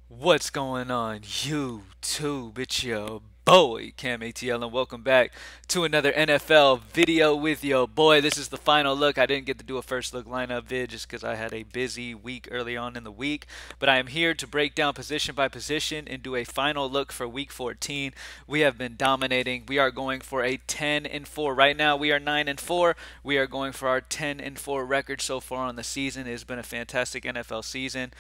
What's going on, YouTube? It's your boy, CamATL, and welcome back to another NFL video with your boy. This is the final look. I didn't get to do a first look lineup vid just because I had a busy week early on in the week, but I am here to break down position by position and do a final look for week 14. We have been dominating. We are going for a 10-4. Right now, we are 9-4. We are going for our 10-4 record so far on the season. It has been a fantastic NFL season.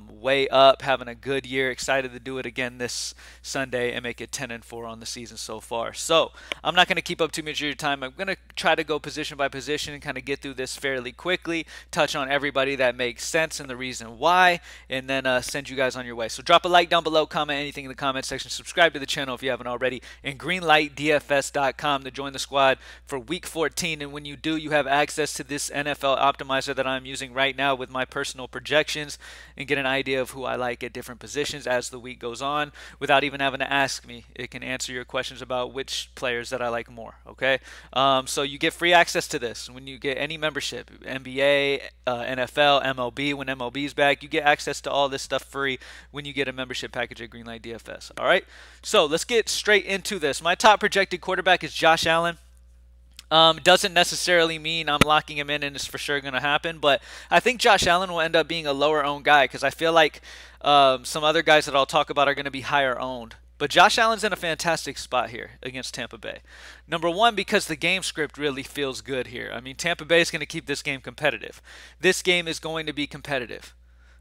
Way up, having a good year. Excited to do it again this Sunday and make it 10-4 on the season so far. So I'm not going to keep up too much of your time. I'm going to try to go position by position and kind of get through this fairly quickly, touch on everybody that makes sense and the reason why, and then send you guys on your way. So drop a like down below, comment anything in the comment section, subscribe to the channel if you haven't already, and greenlightdfs.com to join the squad for week 14. And when you do, you have access to this NFL optimizer that I'm using right now with my personal projections and get an idea of who I like at different positions as the week goes on without even having to ask me. It can answer your questions about which players that I like more, okay? So you get free access to this when you get any membership, NBA, NFL, MLB. When MLB is back, you get access to all this stuff free when you get a membership package at Greenlight DFS, all right? So let's get straight into this. My top projected quarterback is Josh Allen. Doesn't necessarily mean I'm locking him in and it's for sure going to happen, but I think Josh Allen will end up being a lower owned guy because I feel like some other guys that I'll talk about are going to be higher owned. But Josh Allen's in a fantastic spot here against Tampa Bay. Number one, because the game script really feels good here. I mean, Tampa Bay is going to keep this game competitive. This game is going to be competitive.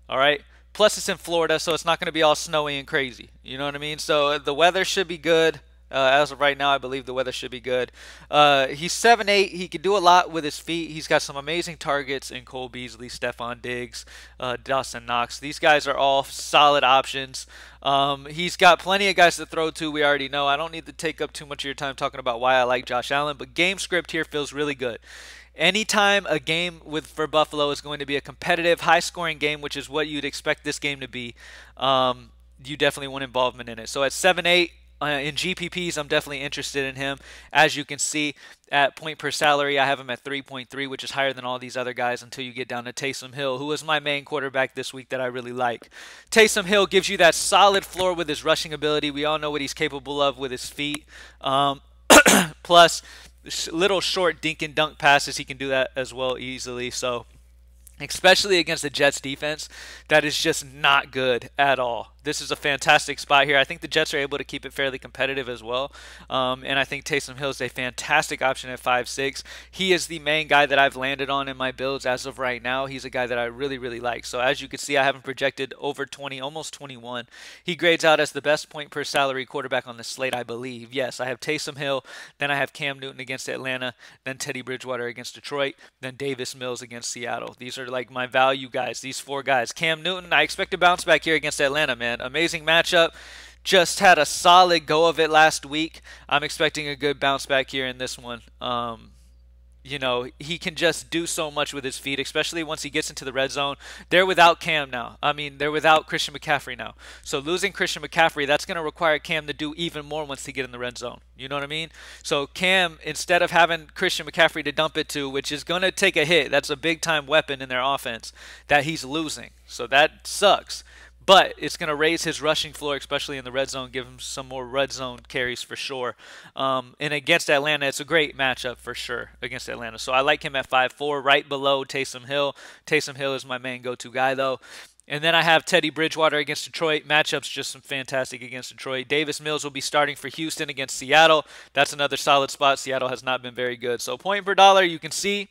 All right? Plus, it's in Florida, so it's not going to be all snowy and crazy. You know what I mean? So the weather should be good. As of right now, I believe the weather should be good. He's 7'8". He can do a lot with his feet. He's got some amazing targets in Cole Beasley, Stephon Diggs, Dawson Knox. These guys are all solid options. He's got plenty of guys to throw to. We already know. I don't need to take up too much of your time talking about why I like Josh Allen, but game script here feels really good. Anytime a game for Buffalo is going to be a competitive, high-scoring game, which is what you'd expect this game to be, you definitely want involvement in it. So at 7'8", in GPPs, I'm definitely interested in him. As you can see, at point per salary, I have him at 3.3, which is higher than all these other guys until you get down to Taysom Hill, who is my main quarterback this week that I really like. Taysom Hill gives you that solid floor with his rushing ability. We all know what he's capable of with his feet. Plus, little short dink and dunk passes, he can do that as well easily. So, especially against the Jets defense, that is just not good at all. This is a fantastic spot here. I think the Jets are able to keep it fairly competitive as well. And I think Taysom Hill is a fantastic option at 5'6". He is the main guy that I've landed on in my builds as of right now. He's a guy that I really, really like. So as you can see, I have him projected over 20, almost 21. He grades out as the best point per salary quarterback on the slate, I believe. Yes, I have Taysom Hill. Then I have Cam Newton against Atlanta. Then Teddy Bridgewater against Detroit. Then Davis Mills against Seattle. These are like my value guys, these four guys. Cam Newton, I expect to bounce back here against Atlanta, man. Amazing matchup. Just had a solid go of it last week. I'm expecting a good bounce back here in this one. You know, he can just do so much with his feet, especially once he gets into the red zone. They're without Cam now. I mean, they're without Christian McCaffrey now. So losing Christian McCaffrey, that's going to require Cam to do even more once they get in the red zone. You know what I mean? So Cam, instead of having Christian McCaffrey to dump it to, which is going to take a hit, that's a big-time weapon in their offense that he's losing. So that sucks. But it's going to raise his rushing floor, especially in the red zone, give him some more red zone carries for sure. And against Atlanta, it's a great matchup for sure against Atlanta. So I like him at 5'4", right below Taysom Hill. Taysom Hill is my main go-to guy, though. And then I have Teddy Bridgewater against Detroit. Matchup's just some fantastic against Detroit. Davis Mills will be starting for Houston against Seattle. That's another solid spot. Seattle has not been very good. So point per dollar, you can see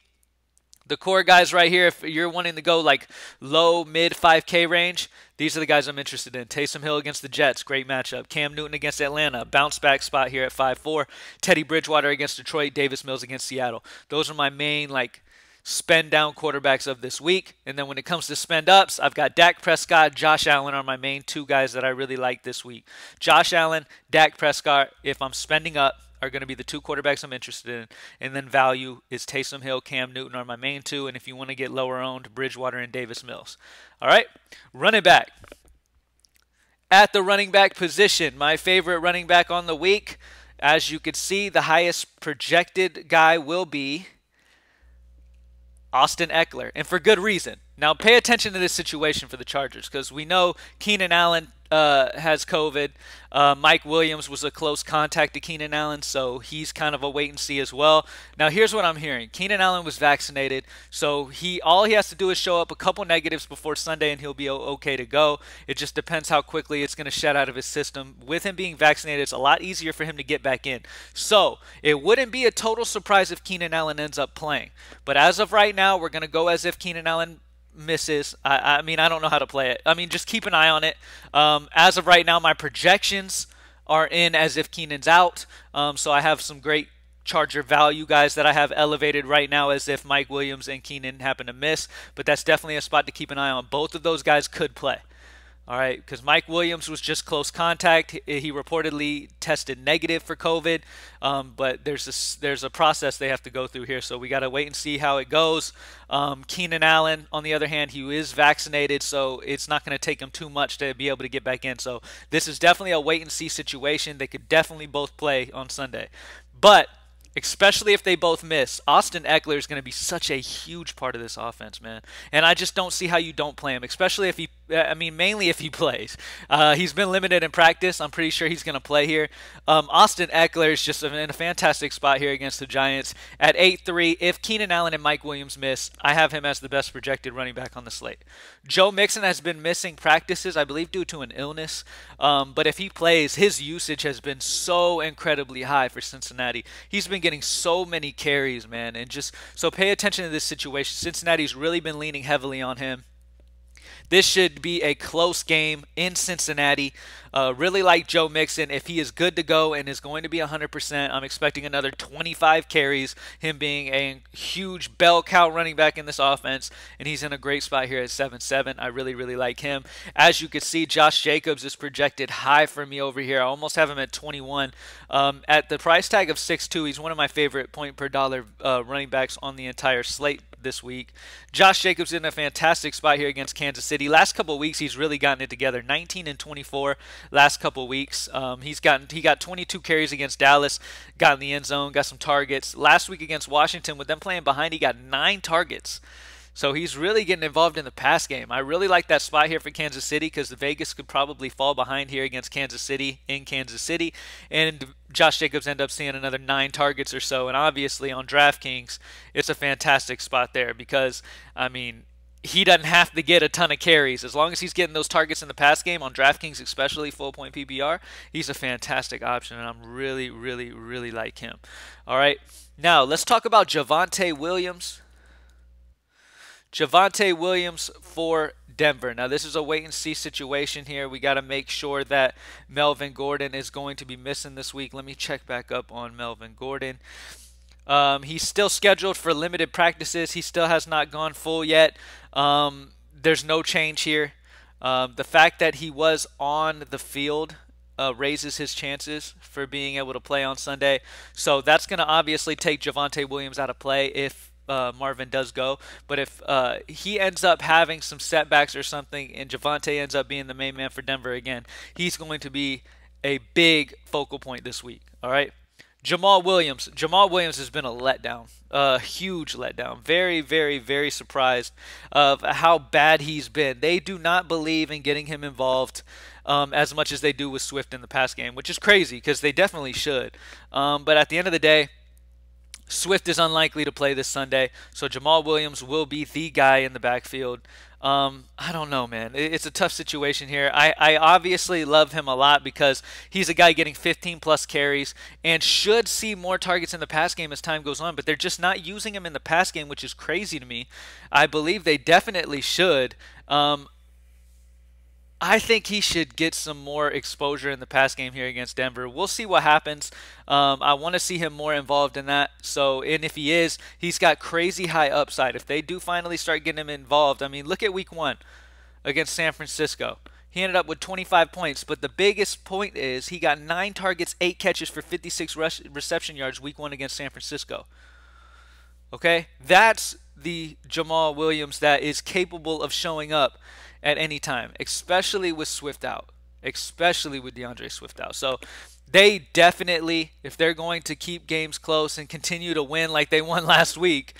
the core guys right here. If you're wanting to go like low, mid 5K range, these are the guys I'm interested in. Taysom Hill against the Jets, great matchup. Cam Newton against Atlanta, bounce back spot here at 5'4". Teddy Bridgewater against Detroit, Davis Mills against Seattle. Those are my main like spend down quarterbacks of this week. And then when it comes to spend ups, I've got Dak Prescott, Josh Allen are my main two guys that I really like this week. Josh Allen, Dak Prescott, if I'm spending up, are going to be the two quarterbacks I'm interested in. And then value is Taysom Hill, Cam Newton are my main two. And if you want to get lower owned, Bridgewater and Davis Mills. All right, running back. At the running back position, my favorite running back on the week, as you can see, the highest projected guy will be Austin Eckler, and for good reason. Now, pay attention to this situation for the Chargers because we know Keenan Allen has COVID. Mike Williams was a close contact to Keenan Allen, so he's kind of a wait and see as well. Now, here's what I'm hearing. Keenan Allen was vaccinated, so all he has to do is show up a couple negatives before Sunday, and he'll be okay to go. It just depends how quickly it's going to shed out of his system. With him being vaccinated, it's a lot easier for him to get back in. So, it wouldn't be a total surprise if Keenan Allen ends up playing. But as of right now, we're going to go as if Keenan Allen misses. I mean, I don't know how to play it. I mean, just keep an eye on it. As of right now, my projections are in as if Keenan's out. So I have some great Charger value guys that I have elevated right now as if Mike Williams and Keenan happen to miss. But that's definitely a spot to keep an eye on. Both of those guys could play. All right, because Mike Williams was just close contact. He reportedly tested negative for COVID, but there's a process they have to go through here, so we got to wait and see how it goes. Keenan Allen, on the other hand, he is vaccinated, so it's not going to take him too much to be able to get back in. So this is definitely a wait and see situation. They could definitely both play on Sunday, but especially if they both miss, Austin Eckler is going to be such a huge part of this offense, man. And I just don't see how you don't play him, especially if mainly if he plays. He's been limited in practice. I'm pretty sure he's going to play here. Austin Eckler is just in a fantastic spot here against the Giants at 8-3. If Keenan Allen and Mike Williams miss, I have him as the best projected running back on the slate. Joe Mixon has been missing practices, I believe, due to an illness. But if he plays, his usage has been so incredibly high for Cincinnati. He's been getting so many carries, man. And just so pay attention to this situation. Cincinnati's really been leaning heavily on him. This should be a close game in Cincinnati. Really like Joe Mixon. If he is good to go and is going to be 100%, I'm expecting another 25 carries, him being a huge bell cow running back in this offense, and he's in a great spot here at 7-7. I really, really like him. As you can see, Josh Jacobs is projected high for me over here. I almost have him at 21. At the price tag of 6.2, he's one of my favorite point per dollar running backs on the entire slate this week. Josh Jacobs in a fantastic spot here against Kansas City. Last couple of weeks, he's really gotten it together. 19 and 24 last couple of weeks. He got 22 carries against Dallas, got in the end zone, got some targets. Last week against Washington, with them playing behind, he got 9 targets. So he's really getting involved in the pass game. I really like that spot here for Kansas City because the Vegas could probably fall behind here against Kansas City in Kansas City. And Josh Jacobs end up seeing another 9 targets or so. And obviously on DraftKings, it's a fantastic spot there because, I mean, he doesn't have to get a ton of carries. As long as he's getting those targets in the pass game on DraftKings, especially full point PPR, he's a fantastic option. And I'm really, really, really like him. All right. Now, let's talk about Javonte Williams. Javonte Williams for Denver. Now, this is a wait-and-see situation here. We got to make sure that Melvin Gordon is going to be missing this week. Let me check back up on Melvin Gordon. He's still scheduled for limited practices. He still has not gone full yet. There's no change here. The fact that he was on the field raises his chances for being able to play on Sunday. So that's going to obviously take Javonte Williams out of play if Marvin does go. But if he ends up having some setbacks or something and Javonte ends up being the main man for Denver again, he's going to be a big focal point this week. All right. Jamal Williams. Jamal Williams has been a letdown, a huge letdown. Very, very, very surprised of how bad he's been. They do not believe in getting him involved as much as they do with Swift in the pass game, which is crazy because they definitely should. But at the end of the day, Swift is unlikely to play this Sunday, so Jamal Williams will be the guy in the backfield. I don't know, man. It's a tough situation here. I obviously love him a lot because he's a guy getting 15-plus carries and should see more targets in the pass game as time goes on, but they're just not using him in the pass game, which is crazy to me. I believe they definitely should. I think he should get some more exposure in the pass game here against Denver. We'll see what happens. I want to see him more involved in that. And if he is, he's got crazy high upside. If they do finally start getting him involved, I mean, look at week 1 against San Francisco. He ended up with 25 points, but the biggest point is he got 9 targets, 8 catches for 56 reception yards week 1 against San Francisco. Okay? That's the Jamal Williams that is capable of showing up at any time, especially with Swift out, especially with DeAndre Swift out. So they definitely, if they're going to keep games close and continue to win like they won last week,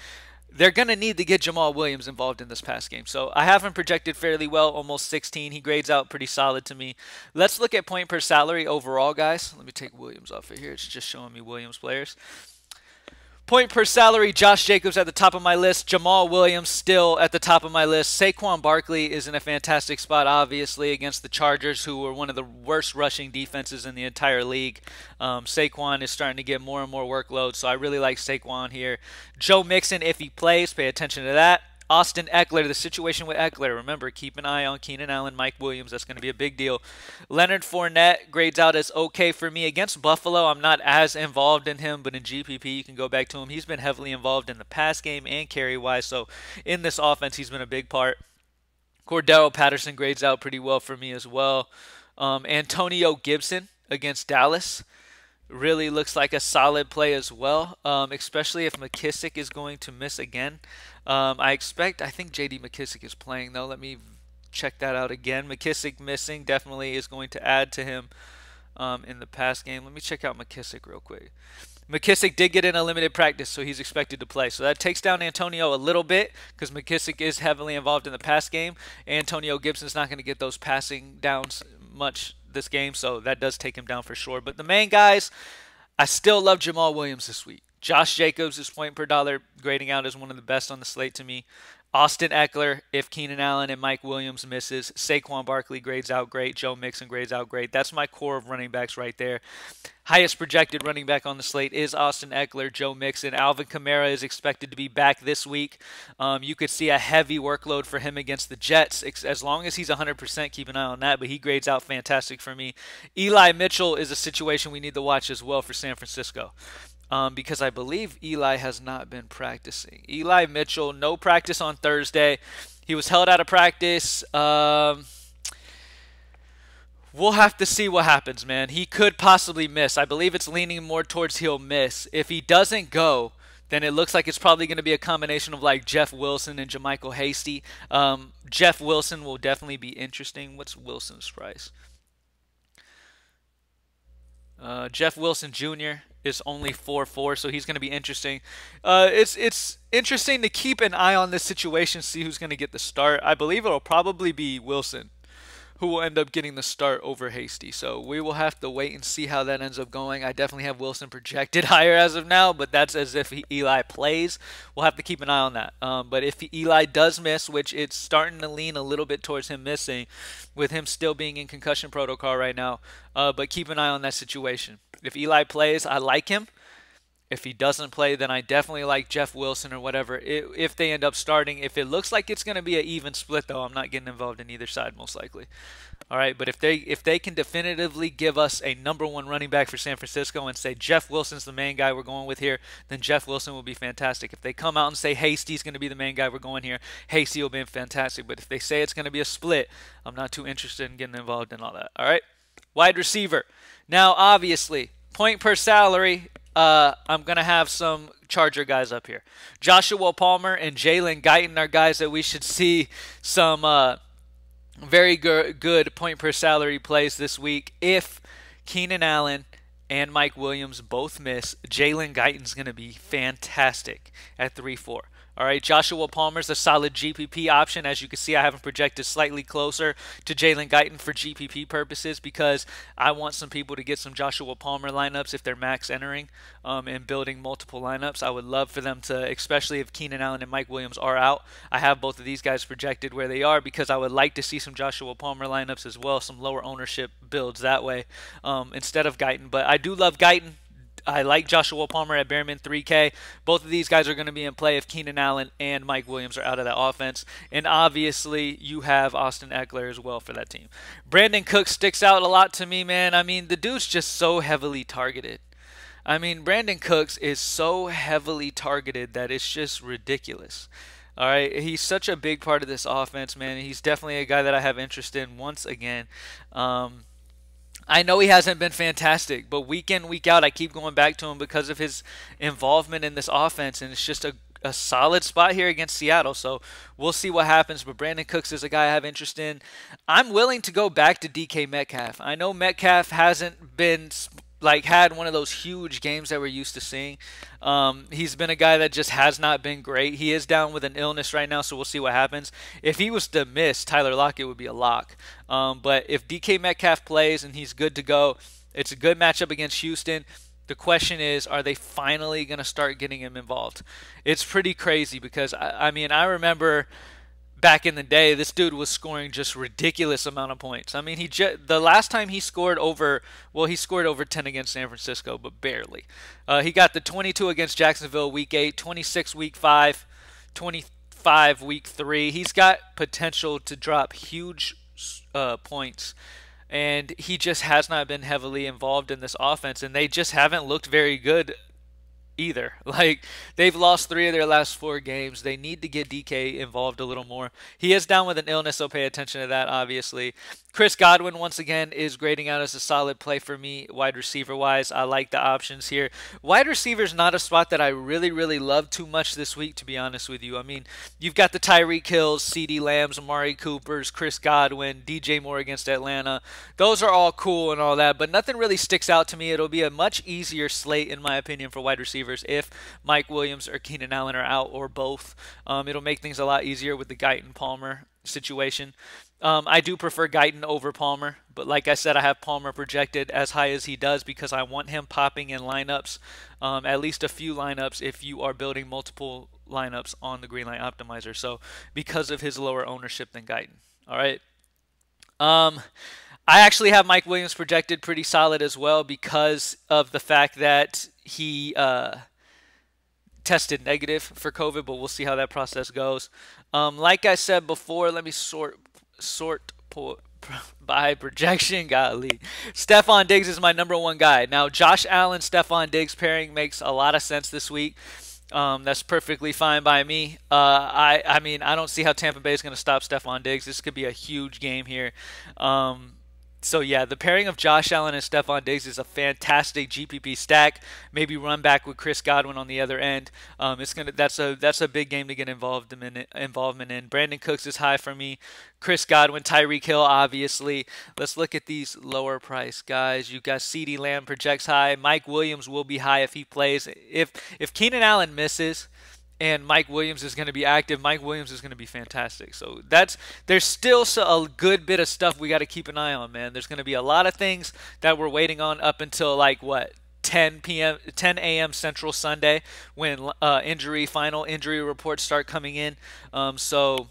they're going to need to get Jamal Williams involved in this pass game. So I have him projected fairly well, almost 16. He grades out pretty solid to me. Let's look at point per salary overall, guys. Let me take Williams off of here. It's just showing me Williams players. Point per salary, Josh Jacobs at the top of my list. Jamal Williams still at the top of my list. Saquon Barkley is in a fantastic spot, obviously, against the Chargers, who are one of the worst rushing defenses in the entire league. Saquon is starting to get more and more workload, so I really like Saquon here. Joe Mixon, if he plays, pay attention to that. Austin Eckler, the situation with Eckler. Remember, keep an eye on Keenan Allen, Mike Williams. That's going to be a big deal. Leonard Fournette grades out as okay for me. Against Buffalo, I'm not as involved in him, but in GPP, you can go back to him. He's been heavily involved in the pass game and carry-wise, so in this offense, he's been a big part. Cordero Patterson grades out pretty well for me as well. Antonio Gibson against Dallas really looks like a solid play as well, especially if McKissick is going to miss again. I think J.D. McKissick is playing, though. Let me check that out again. McKissick missing definitely is going to add to him in the pass game. Let me check out McKissick real quick. McKissick did get in a limited practice, so he's expected to play. So that takes down Antonio a little bit because McKissick is heavily involved in the pass game. Antonio Gibson's not going to get those passing downs much this game, so that does take him down for sure. But the main guys, I still love Jamal Williams this week. Josh Jacobs is point per dollar grading out as one of the best on the slate to me. Austin Eckler, if Keenan Allen and Mike Williams misses. Saquon Barkley grades out great. Joe Mixon grades out great. That's my core of running backs right there. Highest projected running back on the slate is Austin Eckler, Joe Mixon. Alvin Kamara is expected to be back this week. You could see a heavy workload for him against the Jets. As long as he's 100%, keep an eye on that, but he grades out fantastic for me. Eli Mitchell is a situation we need to watch as well for San Francisco. Because I believe Eli has not been practicing. Eli Mitchell, no practice on Thursday. He was held out of practice. We'll have to see what happens, man. He could possibly miss. I believe it's leaning more towards he'll miss. If he doesn't go, then it looks like it's probably going to be a combination of like Jeff Wilson and JaMycal Hasty. Jeff Wilson will definitely be interesting. What's Wilson's price? Jeff Wilson Jr. is only 4-4, so he's going to be interesting. It's interesting to keep an eye on this situation, see who's going to get the start. I believe it'll probably be Wilson who will end up getting the start over Hasty. So we will have to wait and see how that ends up going. I definitely have Wilson projected higher as of now, but that's as if Eli plays. We'll have to keep an eye on that. But if Eli does miss, which it's starting to lean a little bit towards him missing, with him still being in concussion protocol right now, but keep an eye on that situation. If Eli plays, I like him. If he doesn't play, then I definitely like Jeff Wilson or whatever. If they end up starting, if it looks like it's going to be an even split, though, I'm not getting involved in either side most likely. All right, but if they can definitively give us a #1 running back for San Francisco and say Jeff Wilson's the main guy we're going with here, then Jeff Wilson will be fantastic. If they come out and say Hasty's going to be the main guy we're going here, Hasty will be fantastic. But if they say it's going to be a split, I'm not too interested in getting involved in all that. All right, wide receiver. Now, obviously, point per salary. I'm going to have some Charger guys up here. Joshua Palmer and Jalen Guyton are guys that we should see some very good point per salary plays this week. If Keenan Allen and Mike Williams both miss, Jalen Guyton's going to be fantastic at 3-4. All right, Joshua Palmer's a solid GPP option. As you can see, I have him projected slightly closer to Jalen Guyton for GPP purposes because I want some people to get some Joshua Palmer lineups if they're max entering and building multiple lineups. I would love for them to, especially if Keenan Allen and Mike Williams are out, I have both of these guys projected where they are because I would like to see some Joshua Palmer lineups as well, some lower ownership builds that way instead of Guyton. But I do love Guyton. I like Joshua Palmer at Bearman 3K. Both of these guys are going to be in play if Keenan Allen and Mike Williams are out of that offense. And obviously, you have Austin Eckler as well for that team. Brandon Cooks sticks out a lot to me, man. I mean, the dude's just so heavily targeted. I mean, Brandon Cooks is so heavily targeted that it's just ridiculous. All right, he's such a big part of this offense, man. He's definitely a guy that I have interest in once again. I know he hasn't been fantastic, but week in, week out, I keep going back to him because of his involvement in this offense, and it's just a solid spot here against Seattle. So we'll see what happens, but Brandon Cooks is a guy I have interest in. I'm willing to go back to DK Metcalf. I know Metcalf hasn't been like had one of those huge games that we're used to seeing. He's been a guy that just has not been great. He is down with an illness right now, so we'll see what happens. If he was to miss, Tyler Lockett would be a lock. But if DK Metcalf plays and he's good to go, it's a good matchup against Houston. The question is, are they finally going to start getting him involved? It's pretty crazy because, I mean, I remember back in the day, this dude was scoring just ridiculous amount of points. I mean, the last time he scored over, well, he scored over 10 against San Francisco, but barely. He got the 22 against Jacksonville week 8, 26 week 5, 25 week 3. He's got potential to drop huge points, and he just has not been heavily involved in this offense, and they just haven't looked very good either. Like, they've lost 3 of their last 4 games. They need to get DK involved a little more. He is down with an illness, so pay attention to that, obviously. Chris Godwin, once again, is grading out as a solid play for me, wide receiver-wise. I like the options here. Wide receiver is not a spot that I really, really love too much this week, to be honest with you. I mean, you've got the Tyreek Hills, CeeDee Lambs, Amari Coopers, Chris Godwin, DJ Moore against Atlanta. Those are all cool and all that, but nothing really sticks out to me. It'll be a much easier slate, in my opinion, for wide receivers if Mike Williams or Keenan Allen are out, or both. It'll make things a lot easier with the Guyton-Palmer situation. I do prefer Guyton over Palmer, but like I said, I have Palmer projected as high as he does because I want him popping in lineups, at least a few lineups if you are building multiple lineups on the Greenlight Optimizer. So because of his lower ownership than Guyton. All right. I actually have Mike Williams projected pretty solid as well because of the fact that he tested negative for COVID, but we'll see how that process goes. Like I said before, let me sort by projection. Golly, Stephon Diggs is my #1 guy. Now, Josh Allen, Stephon Diggs pairing makes a lot of sense this week. That's perfectly fine by me. I mean, I don't see how Tampa Bay is going to stop Stephon Diggs. This could be a huge game here. So yeah, the pairing of Josh Allen and Stephon Diggs is a fantastic GPP stack. Maybe run back with Chris Godwin on the other end. That's a big game to get involvement in. Brandon Cooks is high for me. Chris Godwin, Tyreek Hill, obviously. Let's look at these lower price guys. You got CeeDee Lamb projects high. Mike Williams will be high if he plays. If Keenan Allen misses and Mike Williams is going to be active, Mike Williams is going to be fantastic. So there's still a good bit of stuff we got to keep an eye on, man. There's going to be a lot of things that we're waiting on up until like what, 10 a.m. Central Sunday when final injury reports start coming in. So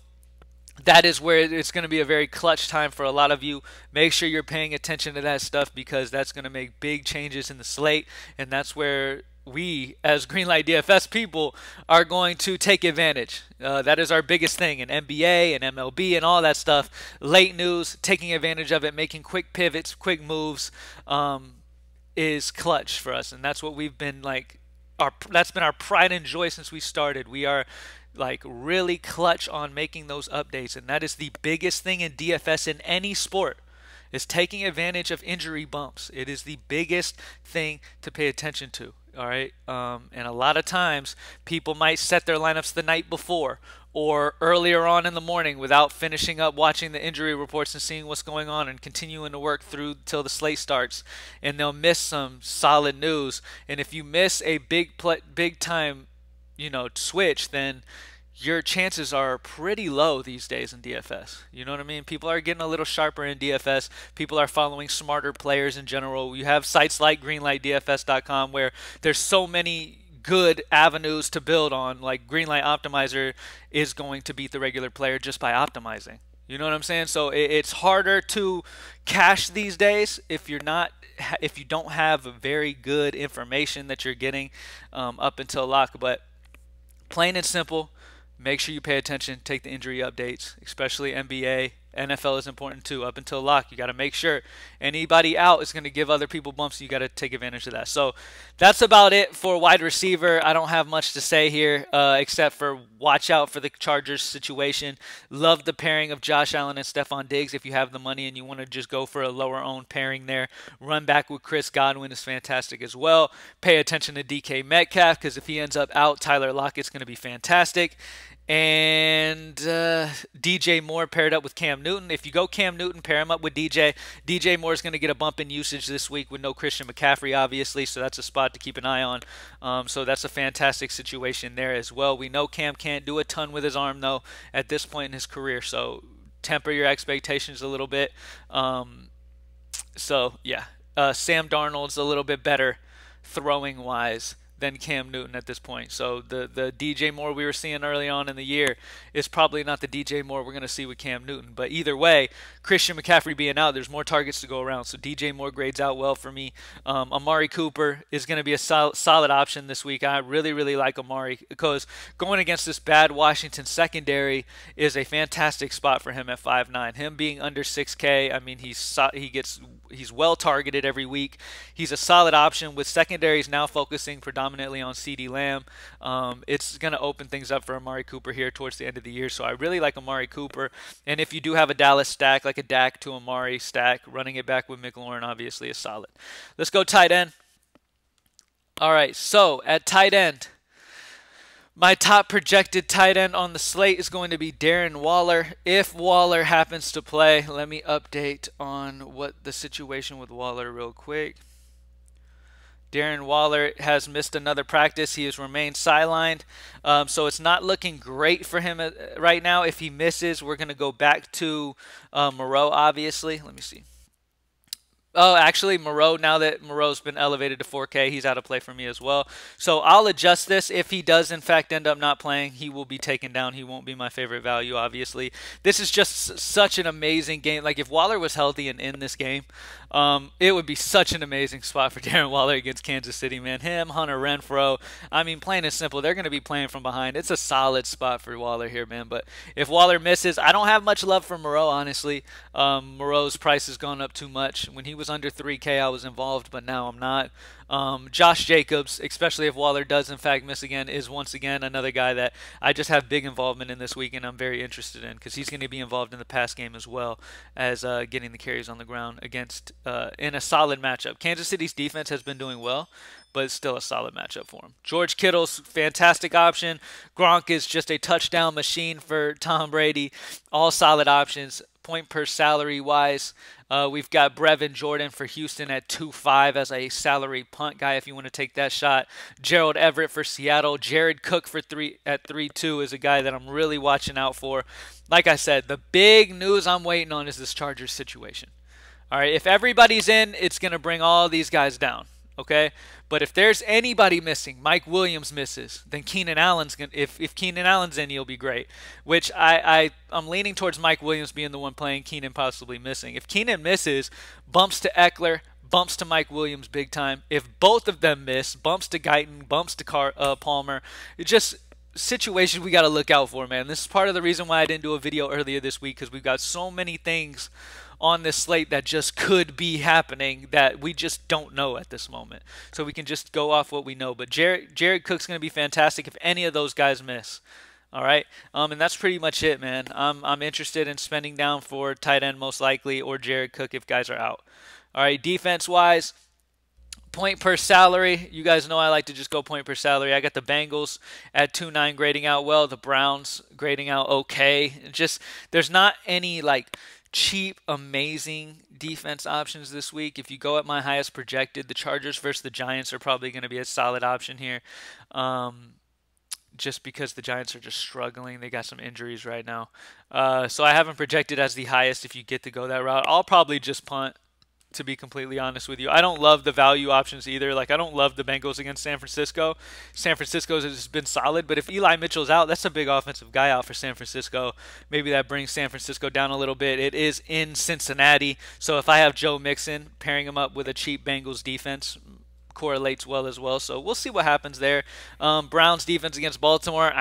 that is where it's going to be a very clutch time for a lot of you. Make sure you're paying attention to that stuff because that's going to make big changes in the slate, and that's where we, as Greenlight DFS people, are going to take advantage. That is our biggest thing in NBA and MLB and all that stuff. Late news, taking advantage of it, making quick pivots, quick moves is clutch for us, and that's what we've been like. That's been our pride and joy since we started. We are like really clutch on making those updates, and that is the biggest thing in DFS in any sport, is taking advantage of injury bumps. It is the biggest thing to pay attention to. All right, and a lot of times people might set their lineups the night before or earlier on in the morning without finishing up watching the injury reports and seeing what's going on and continuing to work through till the slate starts, and they'll miss some solid news. And if you miss a big time, switch, then your chances are pretty low these days in DFS. You know what I mean? People are getting a little sharper in DFS. People are following smarter players in general. You have sites like greenlightdfs.com where there's so many good avenues to build on. Like Greenlight Optimizer is going to beat the regular player just by optimizing. You know what I'm saying? So it's harder to cash these days if you don't have very good information that you're getting up until lock. But plain and simple, make sure you pay attention, take the injury updates, especially NBA. NFL is important too. Up until lock, you got to make sure anybody out is going to give other people bumps. You got to take advantage of that. So that's about it for wide receiver. I don't have much to say here except for watch out for the Chargers situation. Love the pairing of Josh Allen and Stephon Diggs. If you have the money and you want to just go for a lower owned pairing there, run back with Chris Godwin is fantastic as well. Pay attention to DK Metcalf because if he ends up out, Tyler Lockett's going to be fantastic. and DJ Moore paired up with Cam Newton. If you go Cam Newton, pair him up with DJ. DJ Moore is going to get a bump in usage this week with no Christian McCaffrey, obviously, so that's a spot to keep an eye on. So that's a fantastic situation there as well. We know Cam can't do a ton with his arm, though, at this point in his career, so temper your expectations a little bit. So, yeah, Sam Darnold's a little bit better throwing-wise than Cam Newton at this point. So the DJ Moore we were seeing early on in the year is probably not the DJ Moore we're going to see with Cam Newton. But either way, Christian McCaffrey being out, there's more targets to go around. So DJ Moore grades out well for me. Amari Cooper is going to be a solid option this week. I really, really like Amari because going against this bad Washington secondary is a fantastic spot for him at 5'9". Him being under 6K, I mean, he's well targeted every week. He's a solid option with secondaries now focusing predominantly on CeeDee Lamb. It's going to open things up for Amari Cooper here towards the end of the year. So I really like Amari Cooper. And if you do have a Dallas stack, like a Dak to Amari stack, running it back with McLaurin obviously is solid. Let's go tight end. All right, so at tight end, my top projected tight end on the slate is going to be Darren Waller. If Waller happens to play, let me update on what the situation with Waller real quick. Darren Waller has missed another practice. He has remained sidelined. So it's not looking great for him right now. If he misses, we're going to go back to Moreau, obviously. Let me see. Oh, actually, Moreau, now that Moreau's been elevated to 4K, he's out of play for me as well. So I'll adjust this. If he does, in fact, end up not playing, he will be taken down. He won't be my favorite value, obviously. This is just such an amazing game. Like, if Waller was healthy and in this game, it would be such an amazing spot for Darren Waller against Kansas City, man. Him, Hunter Renfrow, I mean, plain and simple, they're going to be playing from behind. It's a solid spot for Waller here, man. But if Waller misses, I don't have much love for Moreau, honestly. Moreau's price has gone up too much. When he was under 3K, I was involved, but now I'm not. Josh Jacobs, especially if Waller does in fact miss again, is once again another guy that I just have big involvement in this week, and I'm very interested in because he's going to be involved in the pass game as well as getting the carries on the ground against in a solid matchup. Kansas City's defense has been doing well, but it's still a solid matchup for him. George Kittle's fantastic option. Gronk is just a touchdown machine for Tom Brady. All solid options. Point per salary wise, we've got Brevin Jordan for Houston at 2.5 as a salary punt guy if you want to take that shot. Gerald Everett for Seattle. Jared Cook for 3.2 is a guy that I'm really watching out for. Like I said, the big news I'm waiting on is this Chargers situation. All right, if everybody's in, it's going to bring all these guys down. Okay, but if there's anybody missing, Mike Williams misses, then Keenan Allen's gonna. If Keenan Allen's in, he'll be great. Which I'm leaning towards Mike Williams being the one playing, Keenan possibly missing. If Keenan misses, bumps to Eckler, bumps to Mike Williams big time. If both of them miss, bumps to Guyton, bumps to Palmer. It just situation we got to look out for, man. This is part of the reason why I didn't do a video earlier this week because we've got so many things on this slate that just could be happening that we just don't know at this moment. So we can just go off what we know. But Jared Cook's going to be fantastic if any of those guys miss. All right, and that's pretty much it, man. I'm interested in spending down for tight end most likely or Jared Cook if guys are out. All right, defense-wise, point per salary. You guys know I like to just go point per salary. I got the Bengals at 2.9 grading out well. The Browns grading out okay. Just there's not any like cheap, amazing defense options this week. If you go at my highest projected, the Chargers versus the Giants are probably going to be a solid option here. Just because the Giants are just struggling. They got some injuries right now. So I haven't projected as the highest if you get to go that route. I'll probably just punt, to be completely honest with you. I don't love the value options either. Like, I don't love the Bengals against San Francisco. San Francisco's has been solid, but if Eli Mitchell's out, that's a big offensive guy out for San Francisco. Maybe that brings San Francisco down a little bit. It is in Cincinnati, so if I have Joe Mixon, pairing him up with a cheap Bengals defense correlates well as well. So we'll see what happens there. Browns defense against Baltimore,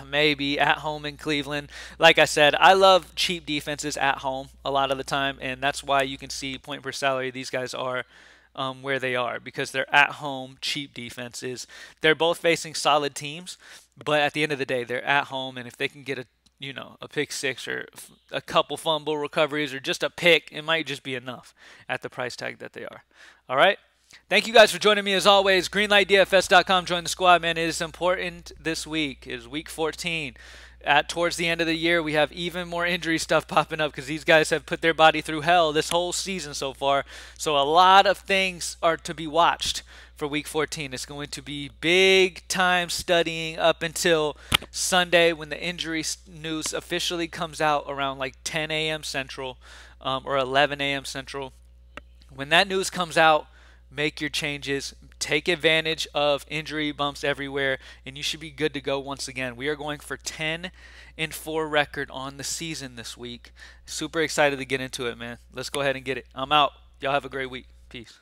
maybe at home in Cleveland. Like I said, I love cheap defenses at home a lot of the time, and that's why you can see point per salary. These guys are where they are because they're at home cheap defenses. They're both facing solid teams, but at the end of the day, they're at home, and if they can get a pick six or a couple fumble recoveries or just a pick, it might just be enough at the price tag that they are. All right. Thank you guys for joining me as always. GreenlightDFS.com. Join the squad, man. It is important this week. It is week 14. Towards the end of the year, we have even more injury stuff popping up because these guys have put their body through hell this whole season so far. So a lot of things are to be watched for Week 14. It's going to be big time studying up until Sunday when the injury news officially comes out around like 10 a.m. Central or 11 a.m. Central. When that news comes out, make your changes, take advantage of injury bumps everywhere, and you should be good to go once again. We are going for 10-4 record on the season this week. Super excited to get into it, man. Let's go ahead and get it. I'm out. Y'all have a great week. Peace.